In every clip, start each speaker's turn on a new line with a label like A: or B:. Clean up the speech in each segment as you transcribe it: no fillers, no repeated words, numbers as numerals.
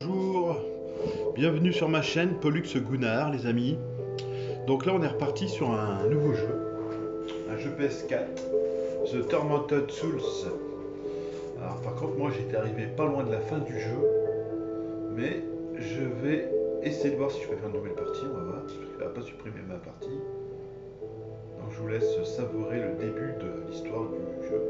A: Bonjour, bienvenue sur ma chaîne Pollux Gunnar les amis. Donc là on est reparti sur un nouveau jeu, un jeu PS4, The Tormented Souls. Alors par contre moi j'étais arrivé pas loin de la fin du jeu, mais je vais essayer de voir si je peux faire une nouvelle partie, on va voir, parce qu'il va pas supprimer ma partie. Donc je vous laisse savourer le début de l'histoire du jeu.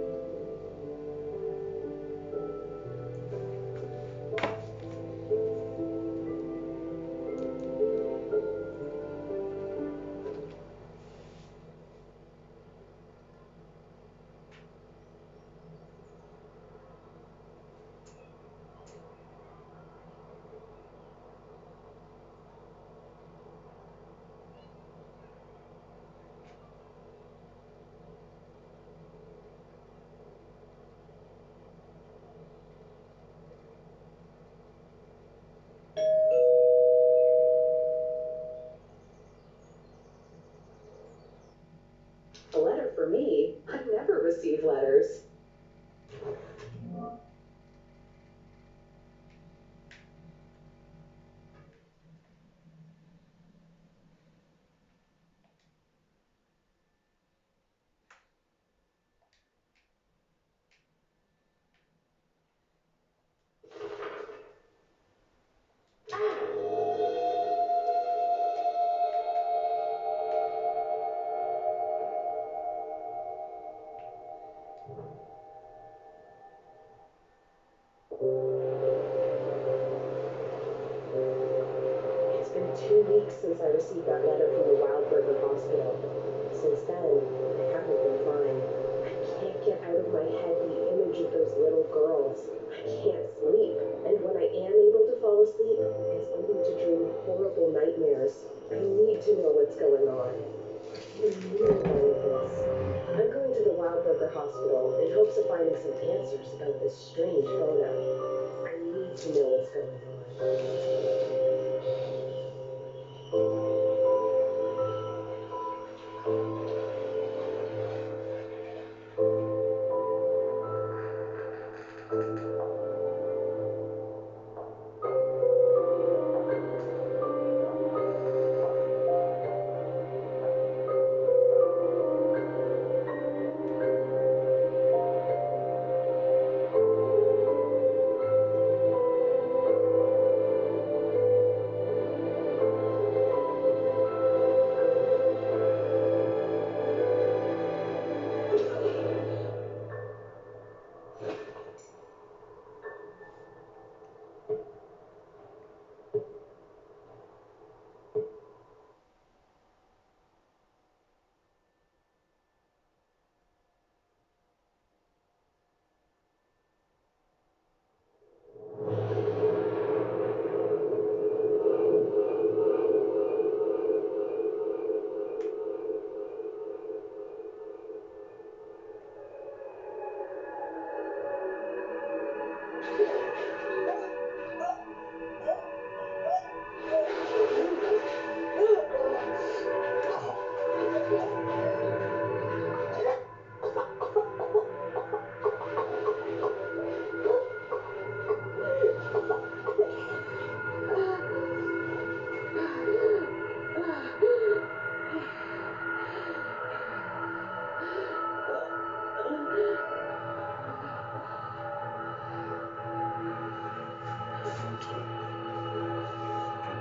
B: A letter for me? I never receive letters. It's been 2 weeks since I received that letter from the Wildberger Hospital. Since then, I haven't been fine. I can't get out of my head the image of those little girls. I can't sleep. And when I am able to fall asleep, it's only to dream horrible nightmares. I need to know what's going on. I'm really all of this. I'm going to the Wildberger Hospital in hopes of finding some answers about this strange photo. I need to know what's going on.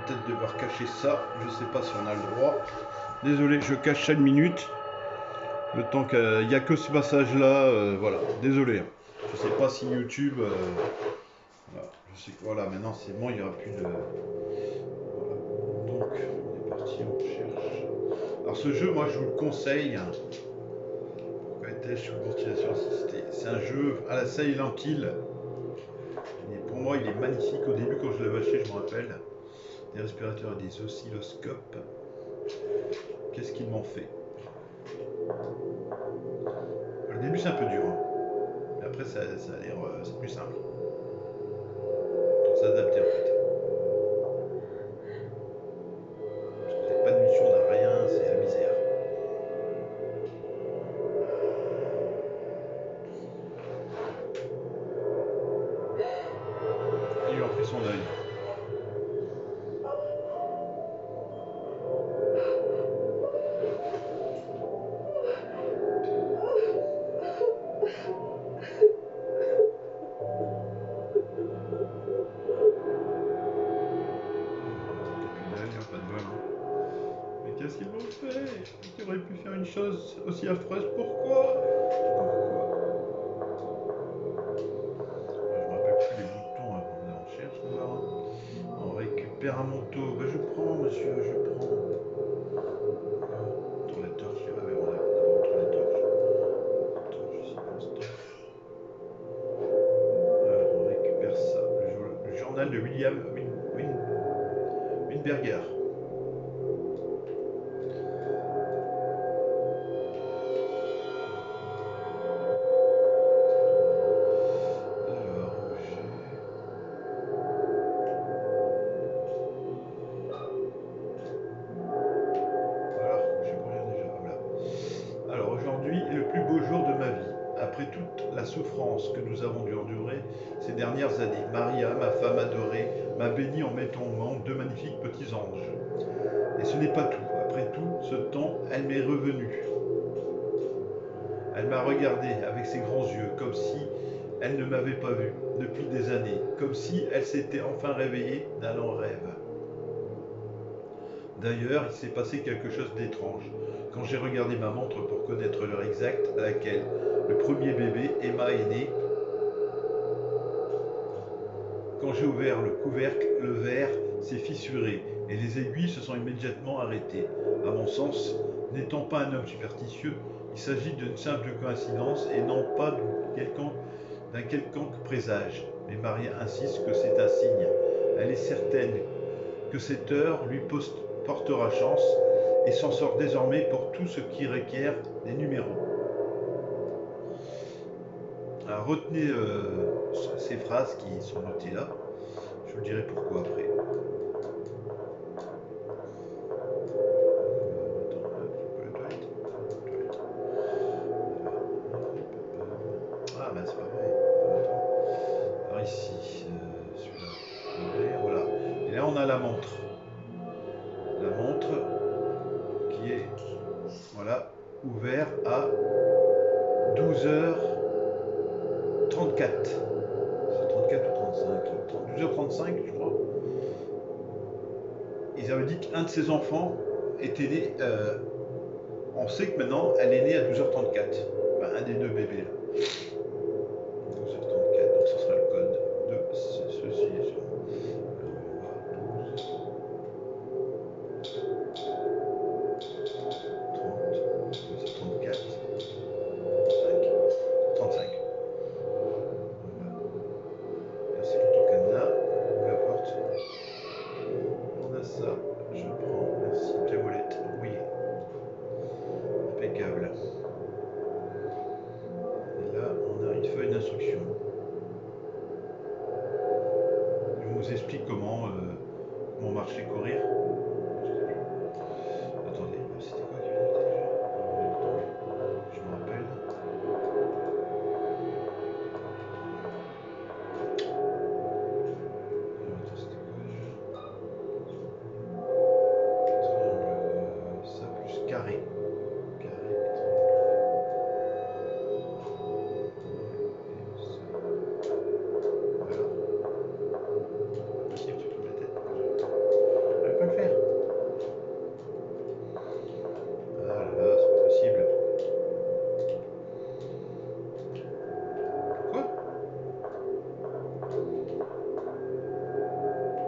A: Je vais peut-être devoir cacher ça, je sais pas si on a le droit. Désolé, je cache ça une minute. Le temps qu'il n'y a que ce passage là, voilà, désolé. Je sais pas si YouTube. Voilà, je sais que voilà, maintenant c'est bon, il n'y aura plus de. Voilà. Donc on est parti, on cherche. Alors ce jeu, moi je vous le conseille. Pourquoi était-je sur l'utilisation assistée? C'est un jeu à la Silent Hill. Et pour moi il est magnifique. Au début quand je l'avais acheté, je me rappelle. Des respirateurs et des oscilloscopes. Qu'est-ce qu'ils m'ont fait? Le début c'est un peu dur, hein. Mais après ça a l'air c'est plus simple. Pour s'adapter en fait. Vous n'avez pas de mission, on n'a rien, c'est la misère. Il lui a pris son œil. s'ils l'ont fait. Ils auraient pu faire une chose aussi affreuse. Pourquoi? Pourquoi? Je me rappelle plus les boutons. On cherche, on verra. On récupère un manteau. Ben, je prends, monsieur, je prends. Tourne la torche. Ah ouais, on a d'abord tourné la torche. Torche, ici, constant. Alors, on récupère ça. Le journal de William Winberger. Alors, je peux rien déjà. Voilà. Alors aujourd'hui est le plus beau jour de ma vie. Après toute la souffrance que nous avons dû endurer ces dernières années, Maria, ma femme adorée, m'a béni en mettant au monde deux magnifiques petits anges. Et ce n'est pas tout. Après tout ce temps, elle m'est revenue. Elle m'a regardé avec ses grands yeux, comme si elle ne m'avait pas vu depuis des années, comme si elle s'était enfin réveillée d'un long rêve. D'ailleurs, il s'est passé quelque chose d'étrange quand j'ai regardé ma montre pour connaître l'heure exacte à laquelle le premier bébé, Emma, est né. Quand j'ai ouvert le couvercle, le verre s'est fissuré et les aiguilles se sont immédiatement arrêtées. À mon sens, n'étant pas un homme superstitieux, il s'agit d'une simple coïncidence et non pas d'un quelconque présage. Mais Maria insiste que c'est un signe. Elle est certaine que cette heure lui portera chance et s'en sort désormais pour tout ce qui requiert des numéros. Alors, retenez ces phrases qui sont notées là. Je vous dirai pourquoi après. Ah ben c'est pas vrai. Alors ici, celui-là. Voilà. Et là on a la montre. La montre qui est voilà, ouvert à 12h34. C'est 34 ou 35? 12h35 je crois. Ils avaient dit qu'un de ses enfants était né. On sait que maintenant elle est née à 12h34. Enfin, un des deux bébés là. 12h34, donc ce sera le code de ceci. Explique comment marcher, courir. Attendez, c'était quoi qui venait déjà? Je me rappelle. Attends, c'était quoi déjà? Triangle, ça plus carré. Carré et triangle. Voilà. Possible, tu te la tête. J'arrive pas à le faire. Ah là là, c'est pas possible. Quoi?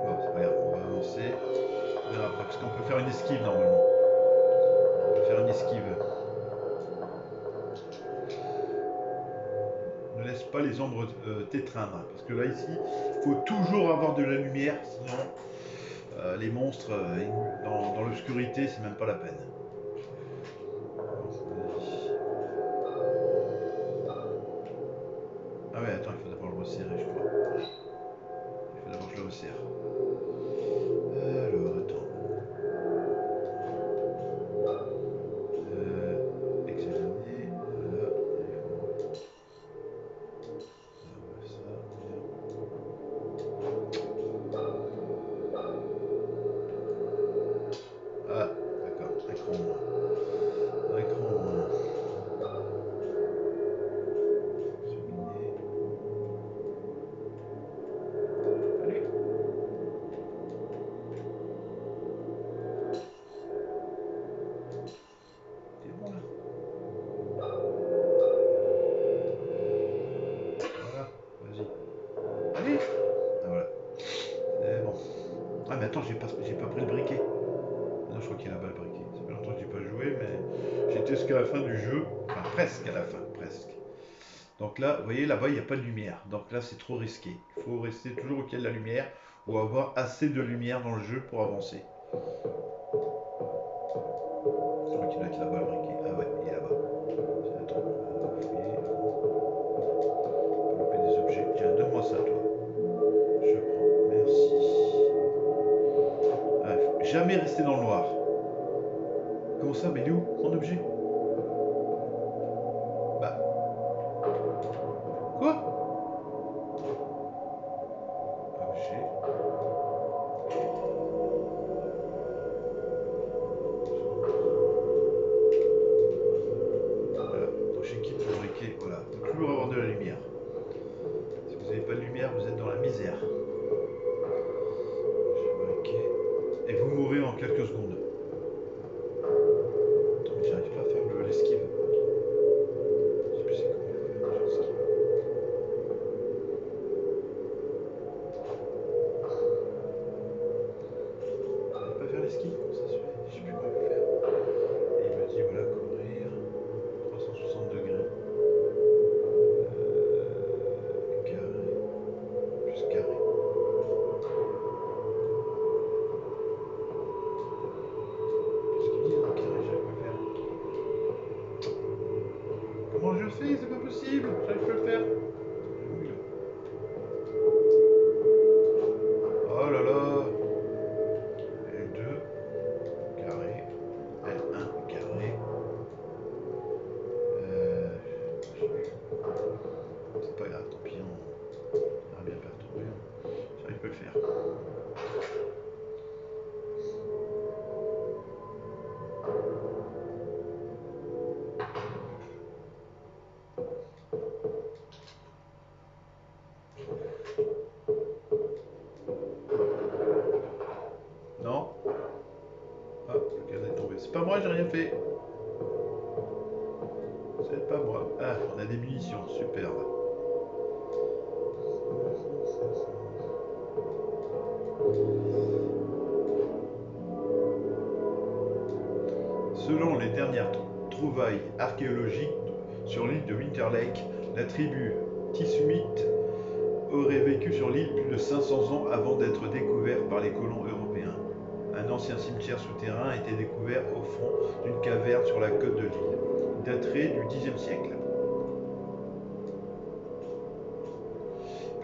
A: Bon, c'est pas grave, on va avancer. On verra après, parce qu'on peut faire une esquive normalement. On peut faire une esquive. Ne laisse pas les ombres t'étreindre. Parce que là, ici, il faut toujours avoir de la lumière, sinon les monstres dans l'obscurité, c'est même pas la peine. Ah ouais, attends, il faut d'abord le resserrer, je crois. Il faut d'abord que je le resserre. Alors, attends. Examiner, voilà. Ah, d'accord, écran Ah mais attends, j'ai pas pris le briquet. Non, je crois qu'il est là-bas le briquet. Ça fait longtemps que j'ai pas joué, mais j'étais jusqu'à la fin du jeu. Enfin, presque à la fin, presque. Donc là, vous voyez, là-bas, il n'y a pas de lumière. Donc là, c'est trop risqué. Il faut rester toujours au pied de la lumière ou avoir assez de lumière dans le jeu pour avancer. Je crois qu'il doit être là-bas le briquet. Ah ouais, il est là-bas. Attends, on va fouiller. Développer des objets. Tiens, donne-moi ça, toi. Je prends. Merci. Ah, faut jamais rester dans le noir. Comment ça? Mais il est où mon objet? Bah, quoi? Objet. Voilà. Donc j'ai quitté le briquet. Voilà. Il faut toujours avoir de la lumière. Si vous n'avez pas de lumière, vous êtes dans la misère. J'ai le briquet. Et vous mourrez en quelques secondes. Attends, mais j'arrive pas à faire l'esquive. Je sais plus c'est comment faire l'esquive. J'arrive pas à faire l'esquive, comment ça se fait? Je sais plus comment il faut faire. Et il me dit voilà, courir. 360 degrés. Carré. Plus carré. Qu'est-ce qu'il dit dans le carré? J'arrive pas à le faire. Comment je le fais? C'est pas possible. J'arrive pas à le faire. Oui, là. Oh là là. L2. Carré. L1. Carré. C'est pas grave, tant pis, on ira bien perturbé. J'arrive pas à le faire. Non? Ah, le cadre est tombé. C'est pas moi, j'ai rien fait. C'est pas moi. Ah, on a des munitions, superbe. Selon les dernières trouvailles archéologiques sur l'île de Winter Lake, la tribu Tissuit aurait vécu sur l'île plus de 500 ans avant d'être découvert par les colons européens. Un ancien cimetière souterrain a été découvert au fond d'une caverne sur la côte de l'île, daté du Xe siècle.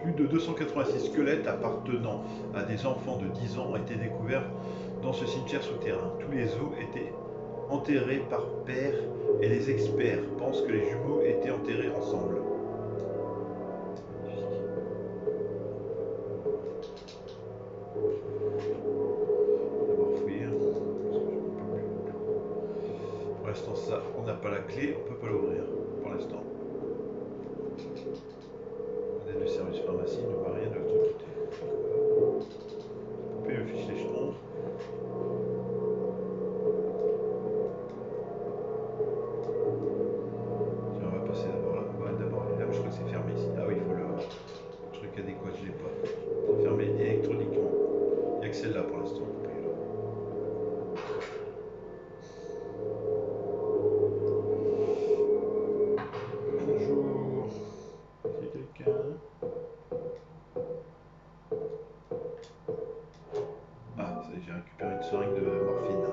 A: Plus de 286 squelettes appartenant à des enfants de 10 ans ont été découverts dans ce cimetière souterrain. Tous les os étaient enterrés par paire et les experts pensent que les jumeaux étaient enterrés ensemble. D'abord fouiller. Pour l'instant ça, on n'a pas la clé, on peut pas l'ouvrir. Pour l'instant. On est du service pharmacie, il ne voit rien de l'autre côté. Poupée me fiche les jetons. Tiens, on va passer d'abord là. Ouais, d'abord là, je crois que c'est fermé ici. Ah oui, il faut le truc adéquat, je l'ai pas. C'est fermé électroniquement. Il n'y a que celle-là pour l'instant. Bonjour. C'est quelqu'un? Ah, j'ai récupéré une seringue de morphine.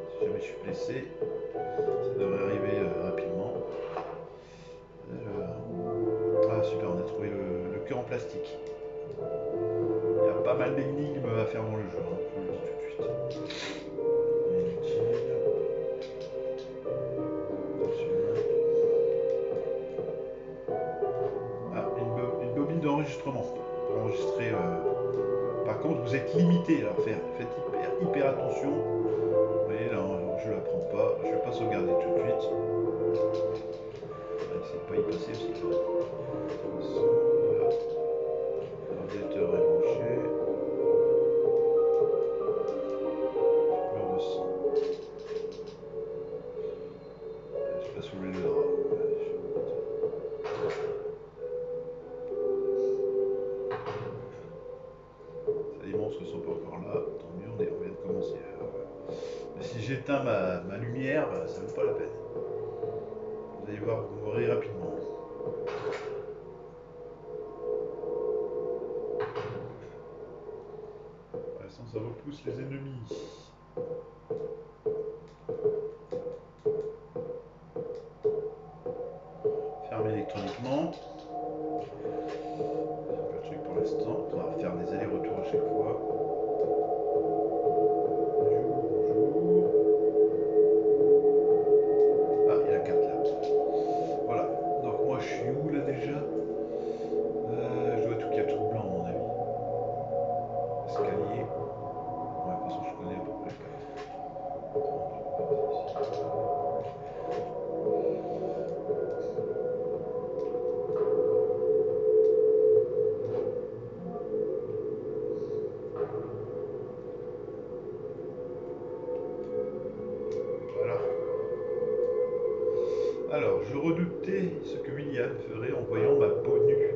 A: Si jamais je suis blessé, ça devrait arriver rapidement. Ah super, on a trouvé le cœur en plastique. Il y a pas mal d'énigmes à faire dans le jeu, hein, je vous le dis tout de suite. Inutile. Ah, une bobine d'enregistrement pour enregistrer. Par contre, vous êtes limité, alors faites hyper attention. Vous voyez, là, je la prends pas. Je vais pas sauvegarder tout de suite. Essayer de pas y passer aussi. Voilà. L'ordinateur est branché. Je me ressens. Je vais pas soulever le drap. Les monstres sont pas encore là. Tant mieux, on vient de commencer. Mais si j'éteins ma lumière, ça ne vaut pas la peine. Vous allez voir, vous mourrez rapidement. Pour l'instant, ça repousse les ennemis. Fermé électroniquement. Le truc pour l'instant, on va faire des allers-retours à chaque fois. Bonjour. Ah, il y a la carte là. Voilà. Donc moi je suis où là déjà? Je dois être tout qu'il y a tout blanc à mon avis. Escalier. Ouais, de toute façon je connais à peu près la carte. Voilà. Alors, je redoutais ce que William ferait en voyant ma peau nue,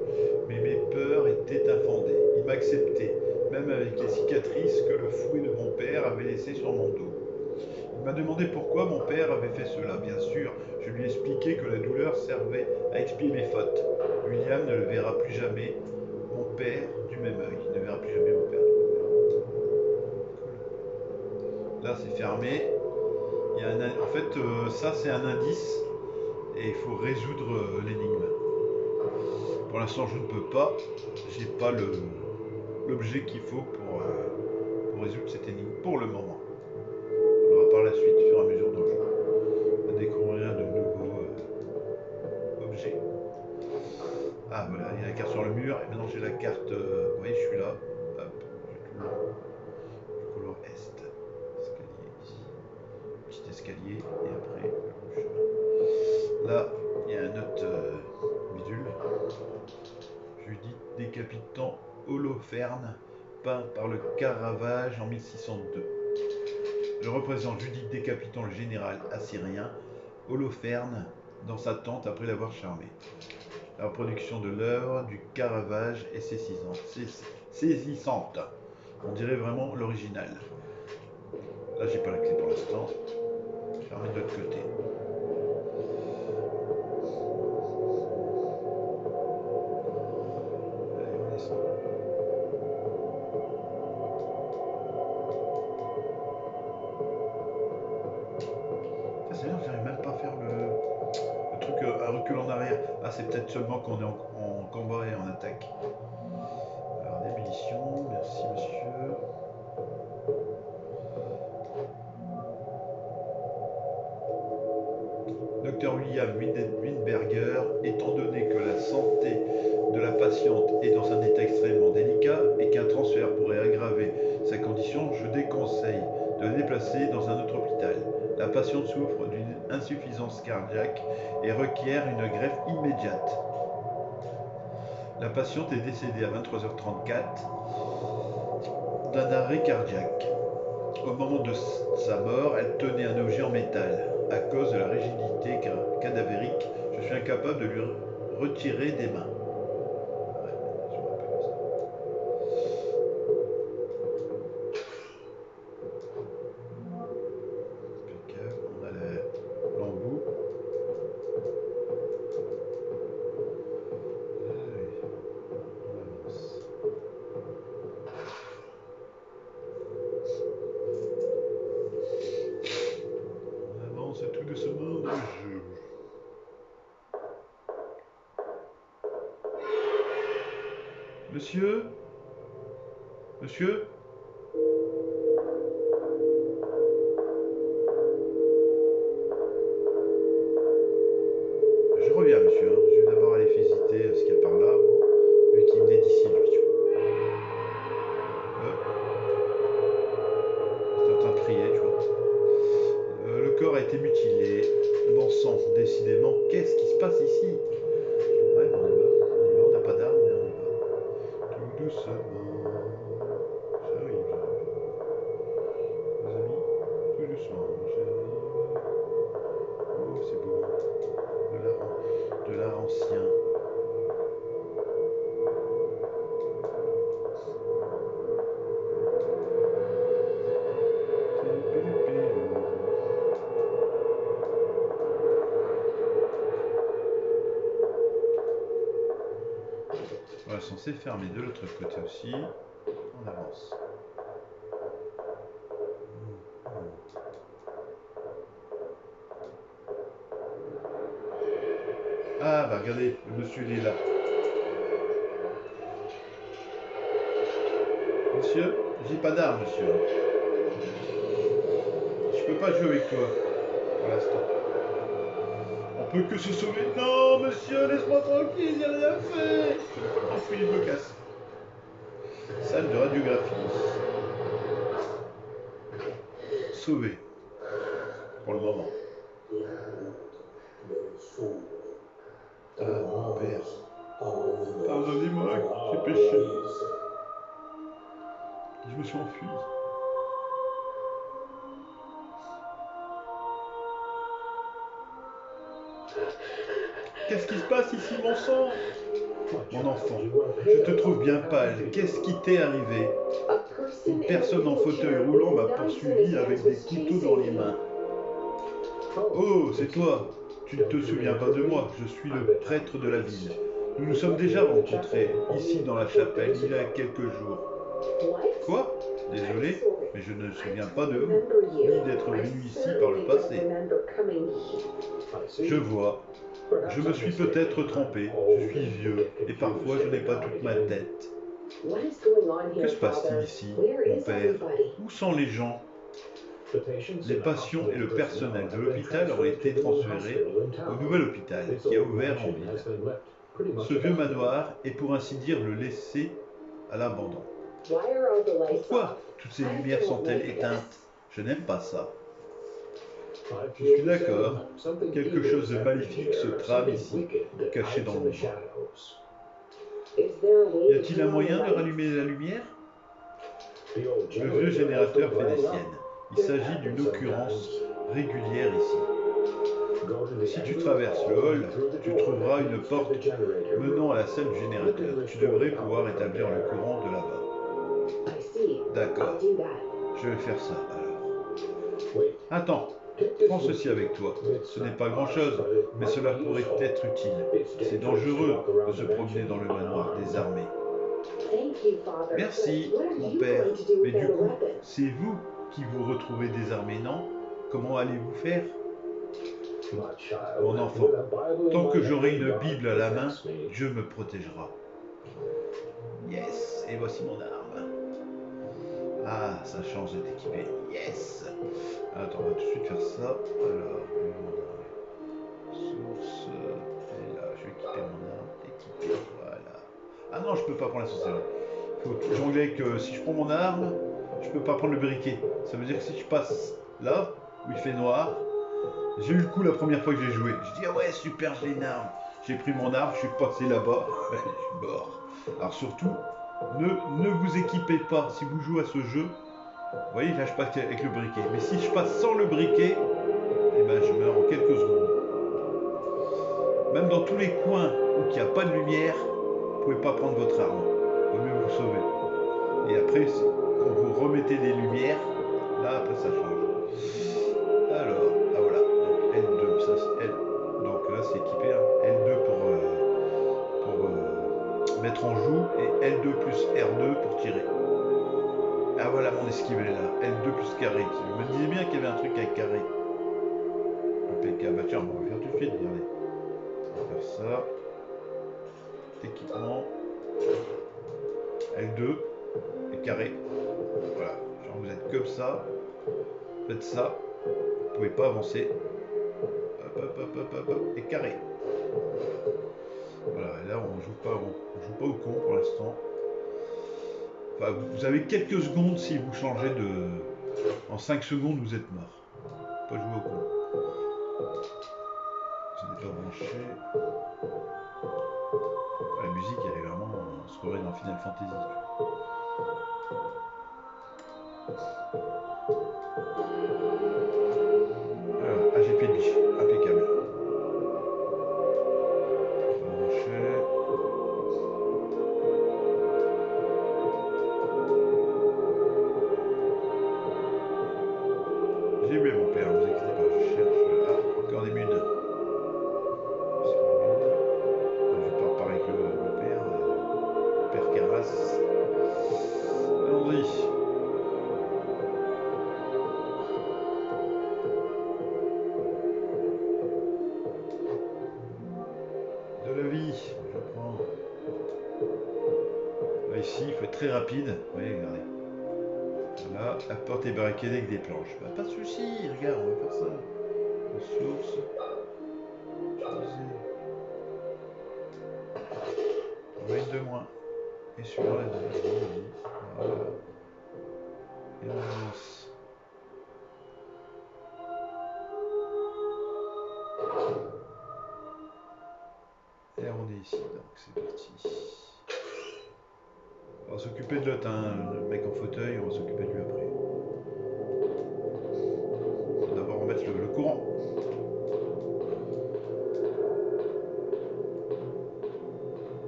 A: mais mes peurs étaient infondées. Il m'acceptait, même avec les cicatrices que le fouet de mon père avait laissées sur mon dos. Il m'a demandé pourquoi mon père avait fait cela. Bien sûr, je lui ai expliqué que la douleur servait à expier mes fautes. William ne le verra plus jamais, mon père, du même œil. Il ne verra plus jamais mon père du même œil. Là, c'est fermé. Il y a en fait, ça, c'est un indice. Et il faut résoudre l'énigme. Pour l'instant, je ne peux pas. J'ai pas l'objet qu'il faut pour résoudre cette énigme pour le moment. On aura par la suite, au fur et à mesure dans le jeu, on va découvrir de nouveaux objets. Ah voilà, il y a la carte sur le mur. Et maintenant j'ai la carte. Vous voyez, je suis là. Hop, j'ai tout le couloir est. Escalier ici. Petit escalier. Et après, le chemin. Là, il y a un autre bidule. Judith décapitant Holoferne, peint par le Caravage en 1602. Je représente Judith décapitant le général assyrien Holoferne dans sa tente après l'avoir charmé. La reproduction de l'œuvre du Caravage est saisissante. On dirait vraiment l'original. Là, j'ai pas la clé pour l'instant. Fermé de l'autre côté. Allez, on descend. C'est bien, j'arrive même pas à faire le truc à recul en arrière. Ah, c'est peut-être seulement qu'on est en combat et en attaque. Alors, des munitions, merci monsieur. Dr William Windberger, étant donné que la santé de la patiente est dans un état extrêmement délicat et qu'un transfert pourrait aggraver sa condition, je déconseille de la déplacer dans un autre hôpital. La patiente souffre d'une insuffisance cardiaque et requiert une greffe immédiate. La patiente est décédée à 23h34 d'un arrêt cardiaque. Au moment de sa mort, elle tenait un objet en métal. À cause de la rigidité cadavérique, je suis incapable de lui retirer des mains. Ouais, je me rappelle ça. Impeccable. On a l'embout. Allez, on avance. On avance tout doucement dans le jeu. Monsieur? Monsieur? Je reviens, monsieur. Je vais d'abord aller visiter ce qu'il y a par là, bon, vu qu'il venait d'ici, lui. J'étais en train de prier, tu vois. Le corps a été mutilé. Bon sang, décidément, qu'est-ce qui se passe ici? Ouais, ben on y va. On n'a pas d'armes, mais on y va. Tout doucement. J'arrive. Les amis, tout doucement. J'arrive. Oh, c'est beau. De l'art ancien. c'est fermé de l'autre côté aussi. On avance. Ah bah regardez, le monsieur il est là. Monsieur, j'ai pas d'arme, monsieur. Je peux pas jouer avec toi pour l'instant. On peut que se sauver. Non, monsieur, laisse-moi tranquille, j'ai rien fait. Je m'enfuis, je me casse. Salle de radiographie. Sauvé. Pour le moment. Ah, mon père. Pardonnez-moi, j'ai péché. Je me suis enfui. Qu'est-ce qui se passe ici, mon sang? Mon enfant, je te trouve bien pâle. Qu'est-ce qui t'est arrivé? Une personne en fauteuil roulant m'a poursuivi avec des couteaux dans les mains. Oh, c'est toi. Tu ne te souviens pas de moi. Je suis le prêtre de la ville. Nous nous sommes déjà rencontrés ici dans la chapelle il y a quelques jours. Quoi? Désolé, mais je ne me souviens pas de vous, ni d'être venu ici par le passé. Je vois. Je me suis peut-être trompé. Je suis vieux et parfois je n'ai pas toute ma tête. Que se passe-t-il ici, mon père? Où sont les gens? Les patients et le personnel de l'hôpital ont été transférés au nouvel hôpital qui a ouvert en ville. Ce vieux manoir est pour ainsi dire le laissé à l'abandon. Pourquoi toutes ces lumières sont-elles éteintes? Je n'aime pas ça. Je suis d'accord. Quelque chose de maléfique se trame ici, caché dans l'ombre. Y a-t-il un moyen de rallumer la lumière? Le vieux générateur fait des siennes. Il s'agit d'une occurrence régulière ici. Si tu traverses le hall, tu trouveras une porte menant à la salle du générateur. Tu devrais pouvoir établir le courant de là-bas. D'accord. Je vais faire ça alors. Attends, prends ceci avec toi. Ce n'est pas grand-chose, mais cela pourrait être utile. C'est dangereux de se promener dans le manoir désarmé. Merci, mon père. Mais du coup, c'est vous qui vous retrouvez désarmé, non? Comment allez-vous faire? Mon enfant, tant que j'aurai une Bible à la main, Dieu me protégera. Yes, et voici mon arme. Ah, ça change d'être équipé. Yes. Attends, on va tout de suite faire ça. Alors, source. Et là, je vais équiper mon arme. Équiper, voilà. Ah non, je peux pas prendre la source. Faut jongler que si je prends mon arme, je peux pas prendre le briquet. Ça veut dire que si je passe là, où il fait noir, j'ai eu le coup la première fois que j'ai joué. Je dis, ah ouais, super, j'ai une arme. J'ai pris mon arme, je suis passé là-bas, je suis mort. Alors surtout, ne vous équipez pas. Si vous jouez à ce jeu, vous voyez, là je passe avec le briquet. Mais si je passe sans le briquet, eh ben, je meurs en quelques secondes. Même dans tous les coins où il n'y a pas de lumière, vous ne pouvez pas prendre votre arme. Il vaut mieux vous sauver. Et après, quand vous remettez les lumières, là après ça change. Alors, ah voilà, donc L2, ça c'est L. Donc là c'est équipé, hein. L2 pour mettre en joue et L2 plus R2 pour tirer. Ah voilà mon esquive elle est là, L2 plus carré. Je me disais bien qu'il y avait un truc avec carré. Impeccable, bah tiens, on va faire tout de suite, regardez. On va faire ça. Équipement. L2 et carré. Voilà, genre vous êtes comme ça. Faites ça. Vous pouvez pas avancer. Hop, et carré. Voilà, et là on joue pas au con pour l'instant. Enfin, vous avez quelques secondes si vous changez de... En 5 secondes vous êtes mort. Pas jouer au con. Ce n'est pas branché. La musique elle est vraiment... On se croirait dans Final Fantasy. Alors, AGP de biche, impeccable. J'ai oublié mon père, vous inquiétez pas, je cherche. Ah, encore des munes. Je vais pas reparler avec le père. très rapide. Vous voyez, regardez. Voilà, la porte est barricadée avec des planches. Bah, pas de souci, regarde, on va faire ça. Ressources. Utiliser. On va une de moins. Et suivant la deuxième. Voilà. Et on avance. Et on est ici, donc c'est parti. On va s'occuper de l'autre, hein, le mec en fauteuil, on va s'occuper de lui après. On va d'abord remettre le courant.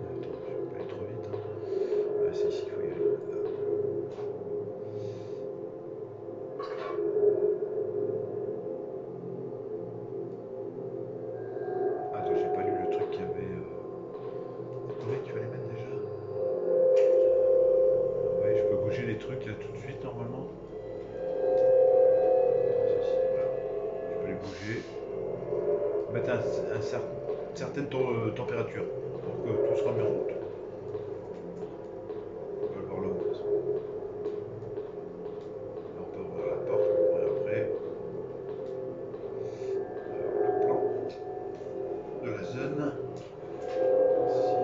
A: Attends, je vais pas aller trop vite. Hein. Ouais, c'est ici qu'il faut y aller. Attends, j'ai pas lu le truc qu'il y avait. Combien tu vas les mettre déjà? Ouais, je peux bouger les trucs là tout de suite normalement. Je peux les bouger. Mettre une certaine température pour que tout se remette en route. On va le voir là-haut de toute façon. Là, on peut ouvrir la porte, on va ouvrir après. Alors, le plan de la zone. Ici.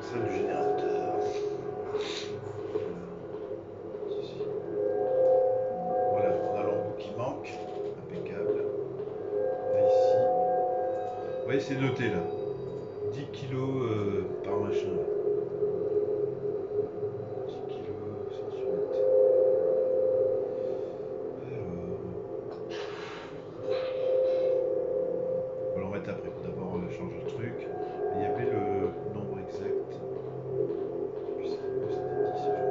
A: Salle du générateur. Ici. Voilà, on a l'embout qui manque. Impeccable. Là, ici. Vous voyez, c'est noté là. 10 kilos par machin là. 10 kilos, 108. Alors, on va l'en mettre après. Faut d'abord changer le truc. Il y avait le nombre exact. Puis c'était 10 je crois.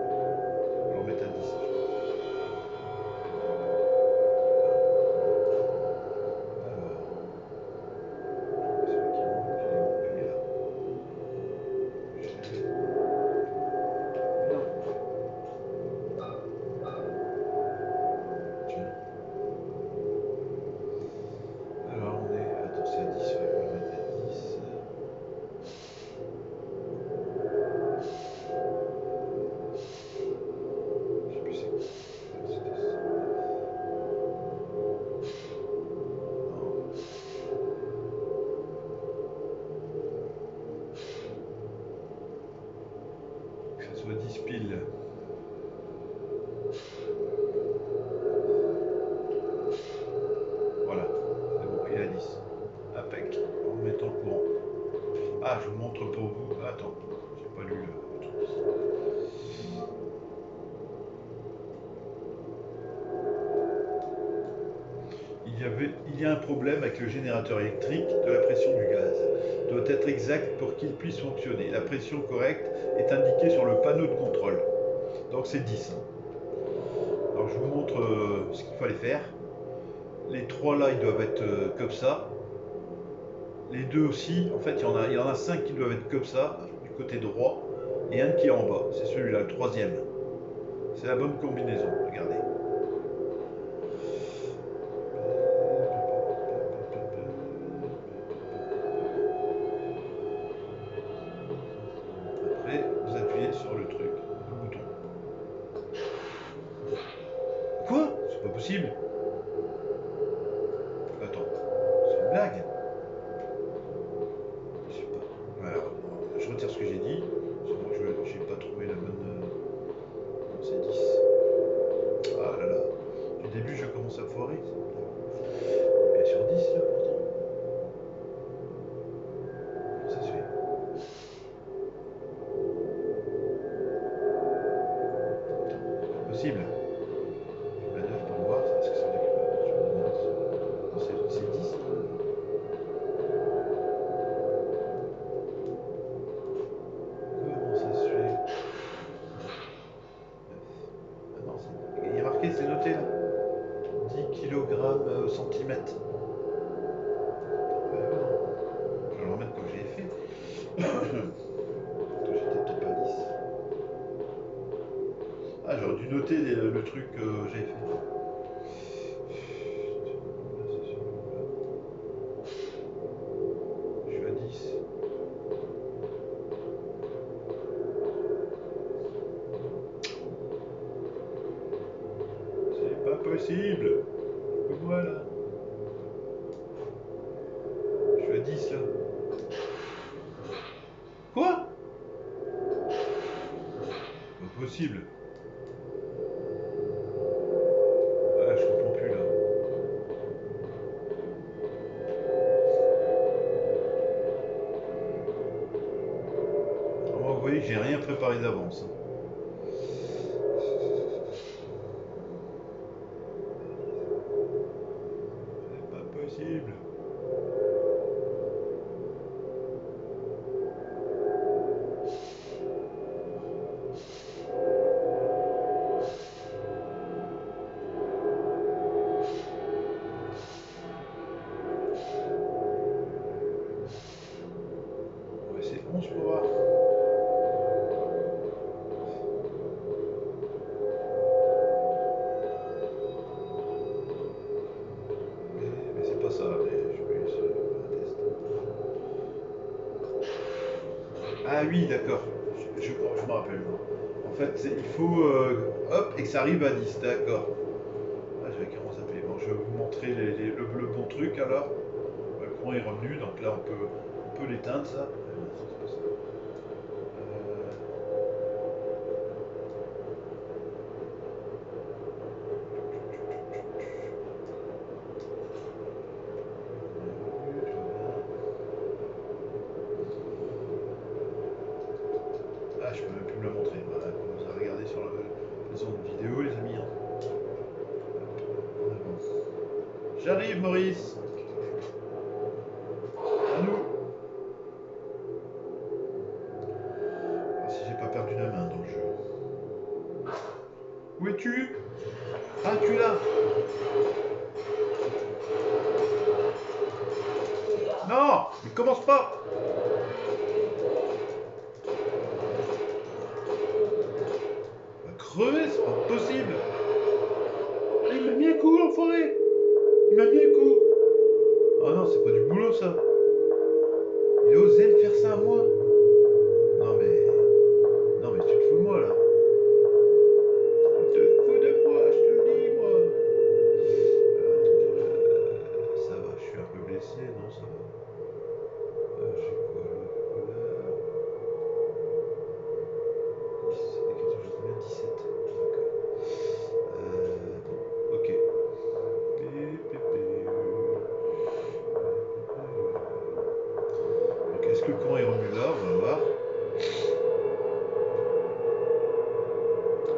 A: On va l'en mettre à 10 je pense. Alors, celui qui manque, il est où? Il est là. Non. Tiens. Alors on est. Attends, c'est à 10, ouais, on va le mettre à 10. Je sais plus c'est quoi. C'était ça. Non. Que ça soit 10 piles. Voilà. C'est bon, il est à 10. Impec. En mettant le courant. Ah, je vous montre pour vous. Attends, j'ai pas lu le truc ici. Il y a un problème avec le générateur électrique de la pression du gaz. Doit être exact pour qu'il puisse fonctionner. La pression correcte est indiquée sur le panneau de contrôle. Donc c'est 10. Alors je vous montre ce qu'il fallait faire. Les trois là, ils doivent être comme ça. Les deux aussi, en fait, il y en a 5 qui doivent être comme ça, du côté droit, et un qui est en bas. C'est celui-là, le troisième. C'est la bonne combinaison, regardez. Après, vous appuyez sur le truc, le bouton. Quoi? C'est pas possible. Attends, c'est une blague? Je sais pas. Alors, je retire ce que j'ai dit. Parce que moi, je n'ai pas trouvé la bonne. Non, c'est 10. Ah là là. Du début, je commence à foirer. Bien sur 10 là pourtant. Comment ça se fait? Attends, c'est pas possible. Je mets 9 pour voir. Est-ce que ça veut dire que je me demande non, c'est 10. Comment ça se fait? Ah non, il y a marqué, c'est noté là. 10 kg centimètres. Bah ouais, non. Je vais le remettre comme j'ai fait. Attends, j'étais peut-être pas à 10. Ah, j'aurais dû noter le truc que j'avais fait. Je suis à 10. possible. Voilà. Je suis à 10 là. Quoi? Pas possible. Ah, je comprends plus là. Alors, moi, vous voyez que j'ai rien préparé d'avance. C'est pas possible. Ouais, c'est 11 pour voir. Mais c'est pas ça, mais je vais sur un test. Ah oui, d'accord. Je me rappelle. En fait, il faut hop et que ça arrive à 10, d'accord. Ah, j'avais carrément zappé. Bon, je vais vous montrer le bon truc alors. Le courant est revenu, donc là on peut l'éteindre ça. C'est pas ça. Ah, je peux même plus me la montrer. Voilà, vous avez regardé sur les ondes vidéo, les amis. Hein. On avance. J'arrive, Maurice. À nous. Ah, si j'ai pas perdu la main dans le jeu. Où es-tu? Ah, tu es là. Non, mais commence pas. Va crever, c'est pas possible. Ah, il m'a mis un coup, l'enfoiré. Il m'a mis un coup. Oh non, c'est pas du boulot ça. Il a osé me faire ça à moi. Non mais. Non mais tu te fous de moi là. Tu te fous de moi, je te le dis moi. Ça va, je suis un peu blessé, non ça va. J'ai quoi là? 17. D'accord. Bon, ok. Donc est-ce que le courant est revenu là? On va voir.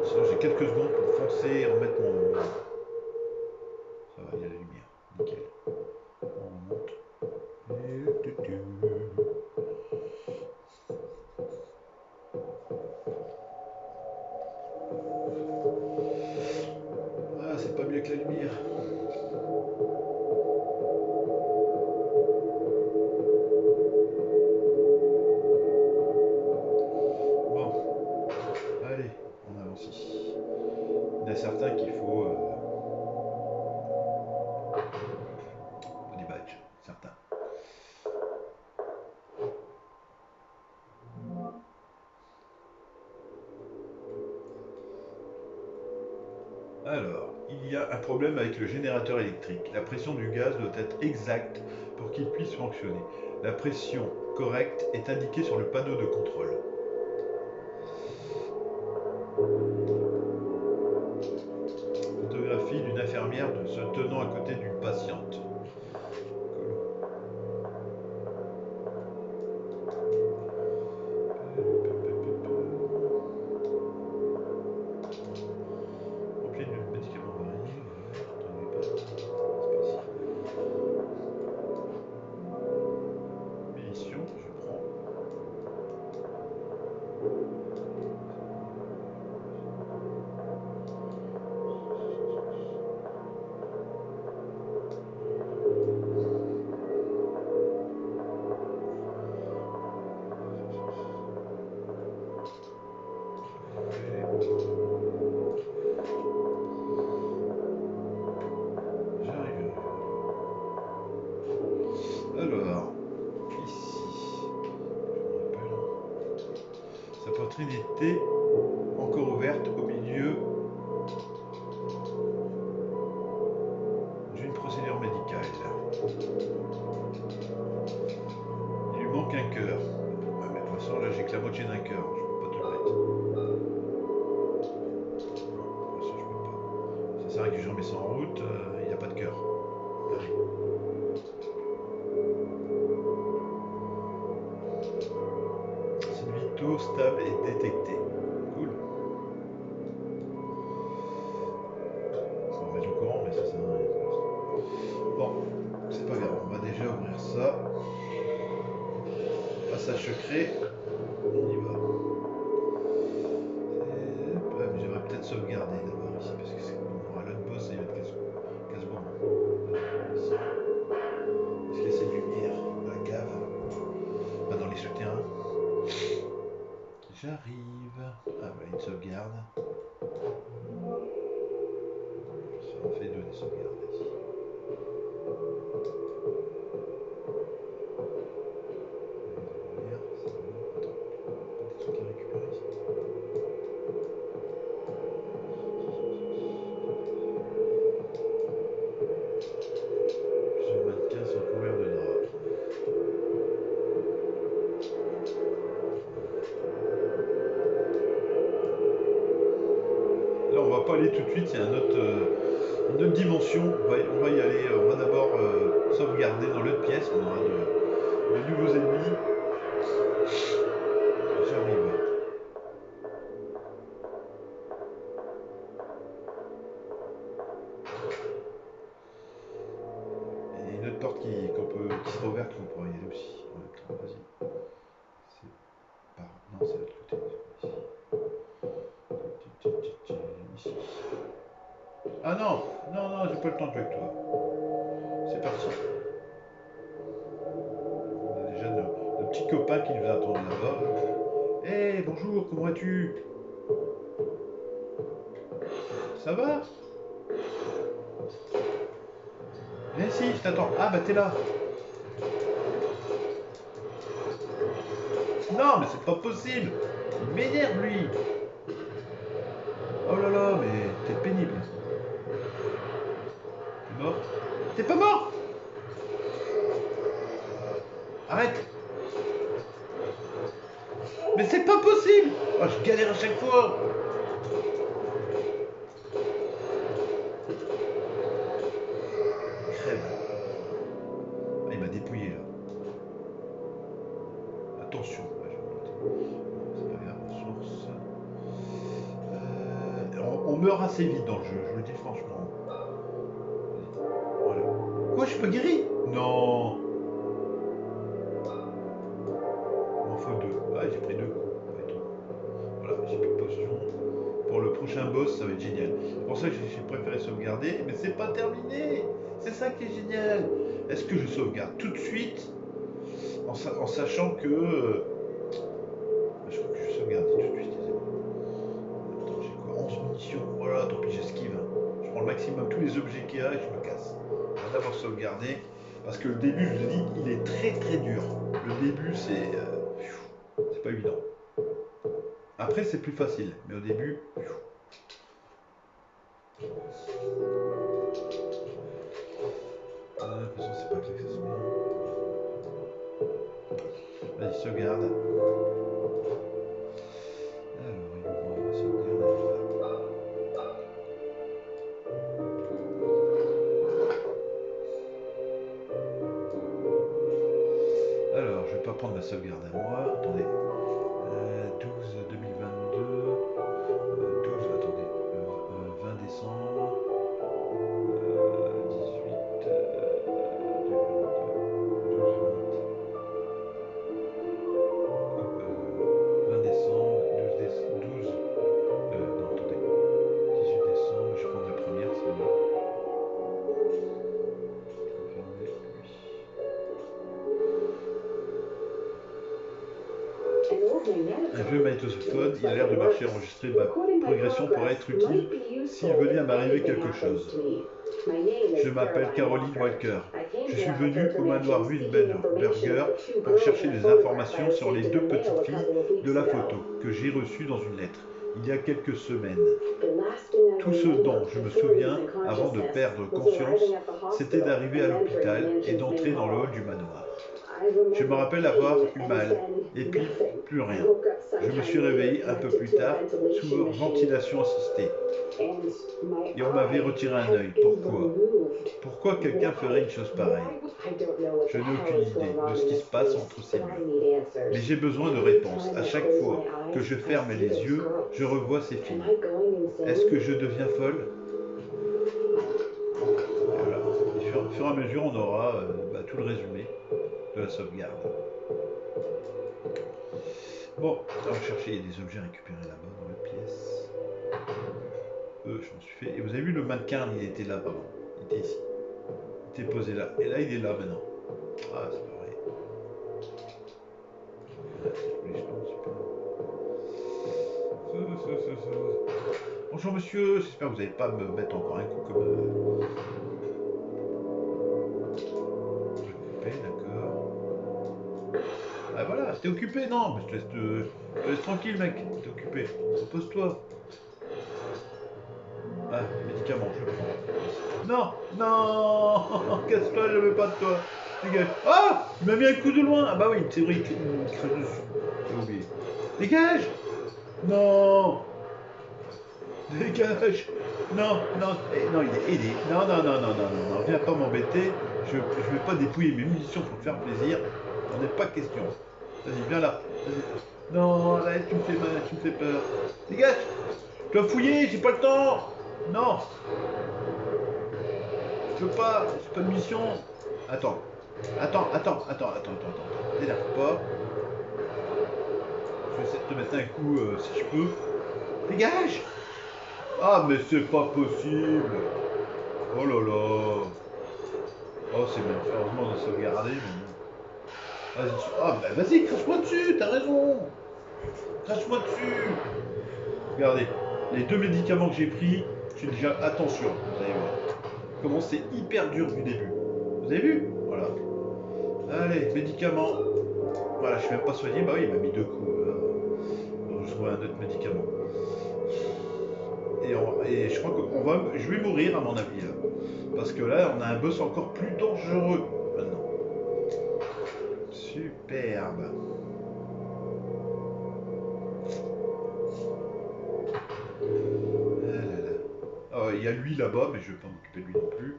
A: Sinon j'ai quelques secondes pour foncer et remettre mon. Ça va, il y a la lumière. Nickel. On remonte. Ah, c'est pas mieux que la lumière. Bon, allez, on avance ici. Il y en a certains qu'il faut des badges, certains. Alors, il y a un problème avec le générateur électrique. La pression du gaz doit être exacte pour qu'il puisse fonctionner. La pression correcte est indiquée sur le panneau de contrôle. Photographie d'une infirmière se tenant à côté d'une patiente. Rempli de médicaments variés, munitions, je prends. J'arrive. Alors, ici, je me rappelle, sa poitrine était encore ouverte au milieu. avec la moitié d'un cœur, je peux pas te le mettre. Non, ça je peux pas. Ça sert à que je remets ça en route, il n'y a pas de cœur. Allez. C'est vitaux stable et détecté. Cool. Ça va mettre au courant, mais ça sert à rien pour l'instant. Bon, c'est pas grave, on va déjà ouvrir ça. Passage secret, on y va. J'aimerais peut-être sauvegarder d'abord ici parce que on aura l'autre boss et il va être casse-bonbon. Ici. Parce qu'il y a cette lumière dans la cave, pas dans les souterrains. J'arrive. Ah bah une sauvegarde. Ça en fait deux des sauvegardes ici. Pas aller tout de suite, il y a une autre dimension, on va y aller, on va d'abord sauvegarder dans l'autre pièce, on aura de nouveaux ennemis. J'arrive. Et il y a une autre porte qui sera ouverte, qu'on pourra y aller aussi. Ouais, vas-y. C'est par... Non, c'est de l'autre côté. Ici. Ah non, non, non, j'ai pas le temps de jouer avec toi. C'est parti. On a déjà nos petits copains qui nous attendent là-bas. Hé, bonjour, comment vas-tu? Ça va? Viens ici, je t'attends. Ah bah t'es là. Non, mais c'est pas possible. Il m'énerve lui. Oh là là, mais t'es pénible. T'es mort? T'es pas mort? Arrête. Mais c'est pas possible. Oh, je galère à chaque fois. Crève. Ah, il m'a dépouillé là. Attention. Ouais, c'est pas grave, source. On meurt assez vite dans le jeu, je vous le dis franchement. Voilà. Quoi, je suis pas guéri? Non. Il m'en faut deux. Ah, j'ai pris deux coups. Voilà, j'ai plus de potion. Pour le prochain boss, ça va être génial. C'est pour ça que j'ai préféré sauvegarder, mais c'est pas terminé. C'est ça qui est génial. Est-ce que je sauvegarde tout de suite en sachant que... je crois que je sauvegarde tout de suite, les amis. Attends, j'ai quoi? 11 munitions. Voilà, tant pis, j'esquive. Je prends le maximum tous les objets qu'il y a et je me casse. On va d'abord sauvegarder. Parce que le début, je vous ai dit, il est très très dur. Le début, c'est pas évident. Après, c'est plus facile. Mais au début... De toute façon, c'est pas clair que ça se met. Vas-y, sauvegarde. Alors, on va sauvegarder là. Alors, je vais pas prendre ma sauvegarde à moi. Attendez. 12 2022. 12, attendez. 20 décembre. 18. 20 décembre, 12, non, attendez. 18 décembre, je prends la première, c'est bon. Confirmer, oui. Un jeu magnétophone, il a l'air de marcher, enregistrer ma progression pourrait être utile s'il venait à m'arriver quelque chose. Je m'appelle Caroline Walker. Je suis venue au manoir Wildenberger pour chercher des informations sur les deux petites filles de la photo que j'ai reçues dans une lettre il y a quelques semaines. Tout ce dont je me souviens avant de perdre conscience, c'était d'arriver à l'hôpital et d'entrer dans le hall du manoir. Je me rappelle avoir eu mal, et puis plus rien. Je me suis réveillé un peu plus tard sous ventilation assistée. Et on m'avait retiré un œil. Pourquoi? Pourquoi quelqu'un ferait une chose pareille? Je n'ai aucune idée de ce qui se passe entre ces murs. Mais j'ai besoin de réponses. À chaque fois que je ferme les yeux, je revois ces films. Est-ce que je deviens folle? Et voilà. Et au fur et à mesure, on aura tout le résumé de la sauvegarde. Bon, on va chercher, il y a des objets récupérés là-bas dans la pièce. Je m'en suis fait. Et vous avez vu le mannequin, il était là avant. Il était ici. Il était posé là. Et là, il est là maintenant. Ah, c'est pas vrai. Bonjour monsieur, j'espère que vous n'allez pas me mettre encore un coup comme... Occupé, d'accord. Ah voilà, c'était occupé, non, mais je te laisse tranquille mec, t'es occupé. Repose-toi. Ah, médicament, je prends. Non, non, casse-toi, je veux pas de toi. Dégage. Ah, il m'a mis un coup de loin. Ah bah oui, c'est vrai, il crache dessus. J'ai oublié. Dégage. Non. Dégage. Non, non, non, il est aidé. Non, non, non, non, non, non, non, viens pas m'embêter. Je vais pas dépouiller mes munitions pour te faire plaisir. On n'est pas question. Vas-y, viens là. Non, arrête, tu me fais mal, tu me fais peur. Dégage. Je dois fouiller, j'ai pas le temps. Non. Je peux pas, j'ai pas de mission. Attends. Attends. T'énerve pas. Je vais essayer de te mettre un coup si je peux. Dégage. Ah mais c'est pas possible. Oh là là. Oh c'est bien. Heureusement on a sauvegardé mais bon. Vas-y. Ah bah vas-y, crache-moi dessus, t'as raison. Crache-moi dessus. Regardez. Les 2 médicaments que j'ai pris, je suis déjà. Attention, vous allez voir. Comment c'est hyper dur du début. Vous avez vu? Voilà. Allez, médicaments. Voilà, je suis même pas soigné. Bah oui, il m'a mis 2 coups. Donc je trouve un autre médicament. Et je crois que je vais mourir à mon avis là. Parce que là, on a un boss encore plus dangereux maintenant. Superbe. Ah là là. Oh, il y a lui là-bas, mais je vais pas m'occuper de lui non plus.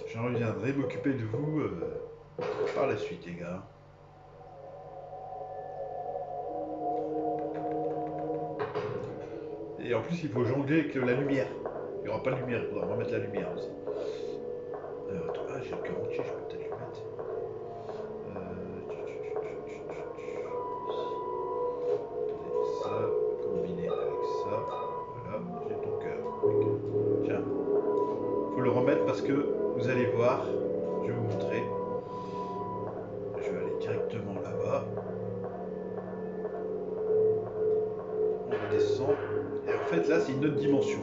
A: Je reviendrai m'occuper de vous par la suite, les gars. Et en plus, il faut jongler avec la lumière. Il n'y aura pas de lumière, il faudra remettre la lumière aussi. Attends, j'ai le cœur entier, je peux peut-être lui mettre. Attendez, ça, combiné avec ça. Voilà, j'ai ton cœur. Tiens, faut le remettre parce que vous allez voir, je vais vous montrer. Je vais aller directement là-bas. On redescend. Et en fait, là, c'est une autre dimension.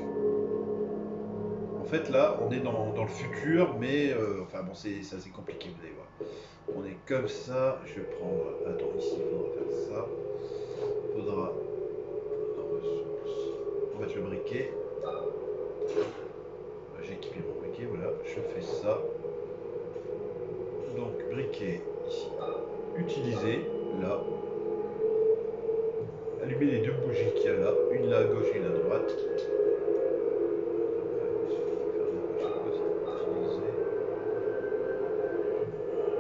A: En fait, là, on est dans le futur, mais enfin bon, c'est assez compliqué, vous allez voir. On est comme ça. Je vais prendre. Attends, ici, il faudra faire ça. Il faudra. On va mettre le briquet. J'ai équipé mon briquet, voilà. Je fais ça. Donc, briquet ici. Utiliser, là. Allumer les 2 bougies qu'il y a là. Une là à gauche et une à droite.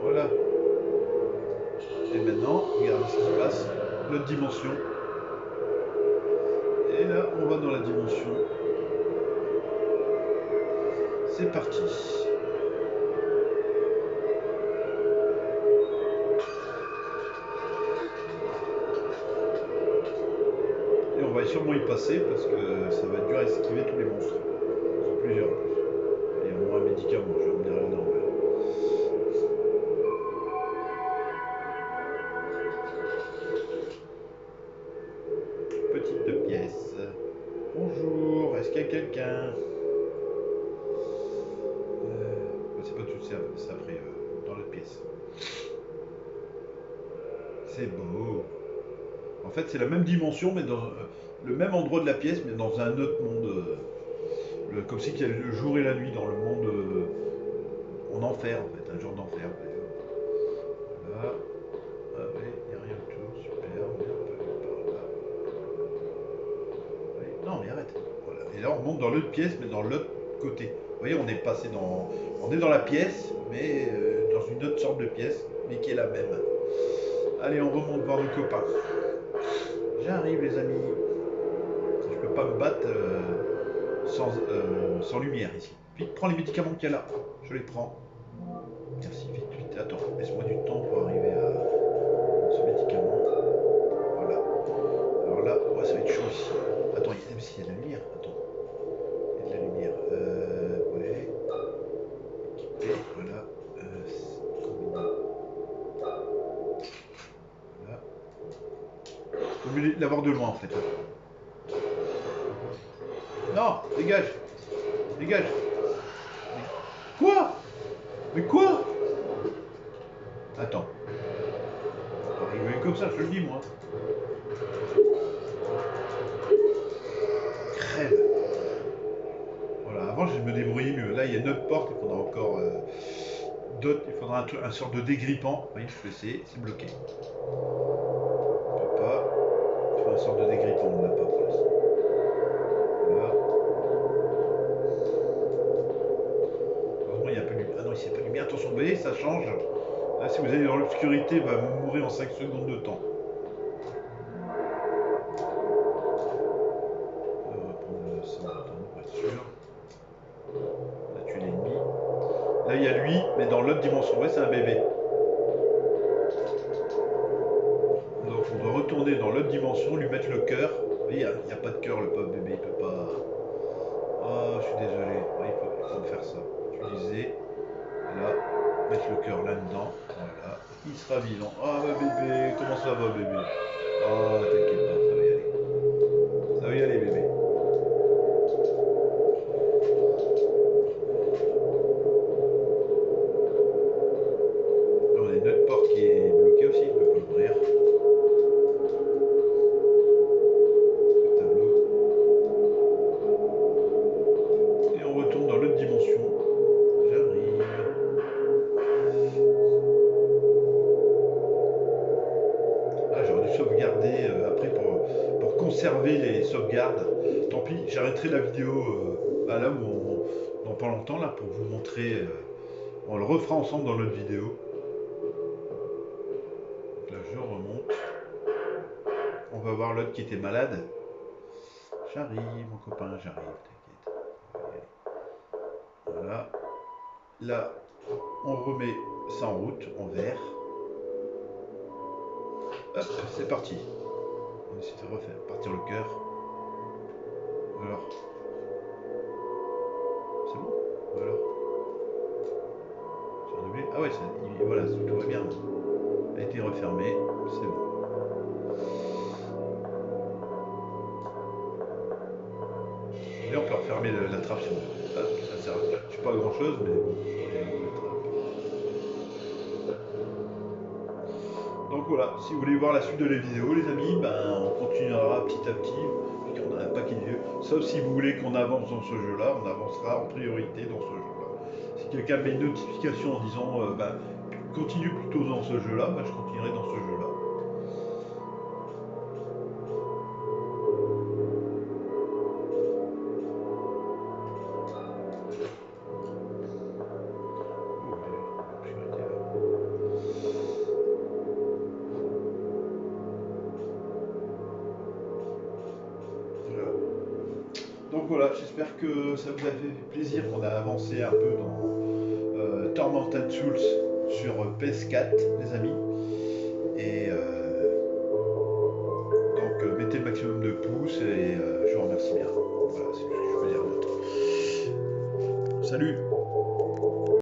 A: Voilà. Et maintenant, regardez ce qui se passe. L'autre dimension. Et là, on va dans la dimension. C'est parti. Et on va sûrement y passer parce que ça va être dur à esquiver tous les monstres. Ils sont plusieurs en plus. Et au moins un médicament, je vais revenir là-dedans. Petite pièce. Bonjour, est-ce qu'il y a quelqu'un? C'est pas tout ça, c'est après dans l'autre pièce. C'est beau. En fait, c'est la même dimension, mais dans le même endroit de la pièce, mais dans un autre monde. Comme si il y a le jour et la nuit dans le monde en enfer, en fait, un genre d'enfer. Voilà. Voilà. Ah oui, il n'y a rien autour, super, on peut aller par là. Oui. Non mais arrête. Voilà. Et là on monte dans l'autre pièce, mais dans l'autre côté. Vous voyez, on est passé dans. On est dans la pièce, mais dans une autre sorte de pièce, mais qui est la même. Allez, on remonte voir nos copains. J'arrive les amis. Je peux pas me battre sans lumière ici. Vite, prends les médicaments qu'il y a là. Je les prends. Merci, vite, vite. Attends, laisse-moi du temps pour arriver à ce médicament. Voilà. Alors là, ouais, ça va être chaud ici. Attends, même s'il y a de la lumière. Attends. Il y a de la lumière. Ouais. Équipé, voilà. Combiner. Voilà. Faut mieux l'avoir de loin en fait. Non, dégage. Dégage. Quoi? Mais quoi? Attends. On va rigoler comme ça, je te le dis moi. Crève. Voilà, avant je me débrouillais mieux. Là il y a une autre porte, il faudra encore d'autres. Il faudra un sort de dégrippant. Vous voyez, je peux essayer, c'est bloqué. On peut pas. Il faut un sort de dégrippant, on ne l'a pas pour l'instant. Voilà. Heureusement il y a un peu de lumière. Ah non, ici il n'y a pas de lumière. Attention, vous voyez, ça change. Là, si vous allez dans l'obscurité, bah, vous mourrez en 5 secondes de temps. On va prendre ça en temps pour être sûr. On a tué l'ennemi. Là, il y a lui, mais dans l'autre dimension. Ouais, c'est un bébé. Donc, on doit retourner dans l'autre dimension, lui mettre le cœur. Vous voyez, il n'y a pas de cœur, le pauvre bébé. Il peut pas. Oh, je suis désolé. Ouais, il faut faire ça. Utiliser. Là, mettre le cœur là-dedans. Voilà. Il sera vivant. Ah, bah, bébé. Comment ça va, bébé? Ah, t'inquiète pas, ça va y aller. Ça va y aller, bébé. Là, on a une autre porte qui est bloquée aussi, je ne peux pas l'ouvrir. Le tableau. Et on retourne dans l'autre dimension. J'arrive. Ah, j'aurais dû sauvegarder après pour conserver les sauvegardes. Tant pis, j'arrêterai la vidéo là où dans pas longtemps là pour vous montrer. On le refera ensemble dans l'autre vidéo. Donc là, je remonte. On va voir l'autre qui était malade. J'arrive, mon copain, j'arrive, t'inquiète. Voilà. Là, on remet ça en route, en vert. Hop, c'est parti. On essaie de refaire partir le cœur. Alors. C'est bon? Ou alors? J'ai redoublé. Ah ouais, voilà, tout va bien. A été refermé, c'est bon. Et on peut refermer la trappe si on veut. Ça sert, je sais pas à grand chose, mais bon. Donc voilà, si vous voulez voir la suite de la vidéo, les amis, ben, on continuera petit à petit, puisqu'on a un paquet de vieux. Sauf si vous voulez qu'on avance dans ce jeu-là, on avancera en priorité dans ce jeu-là. Si quelqu'un met une notification en disant ben, continue plutôt dans ce jeu-là, ben, je continuerai dans ce jeu-là. Donc voilà, j'espère que ça vous a fait plaisir qu'on a avancé un peu dans Tormented Souls sur PS4, les amis. Et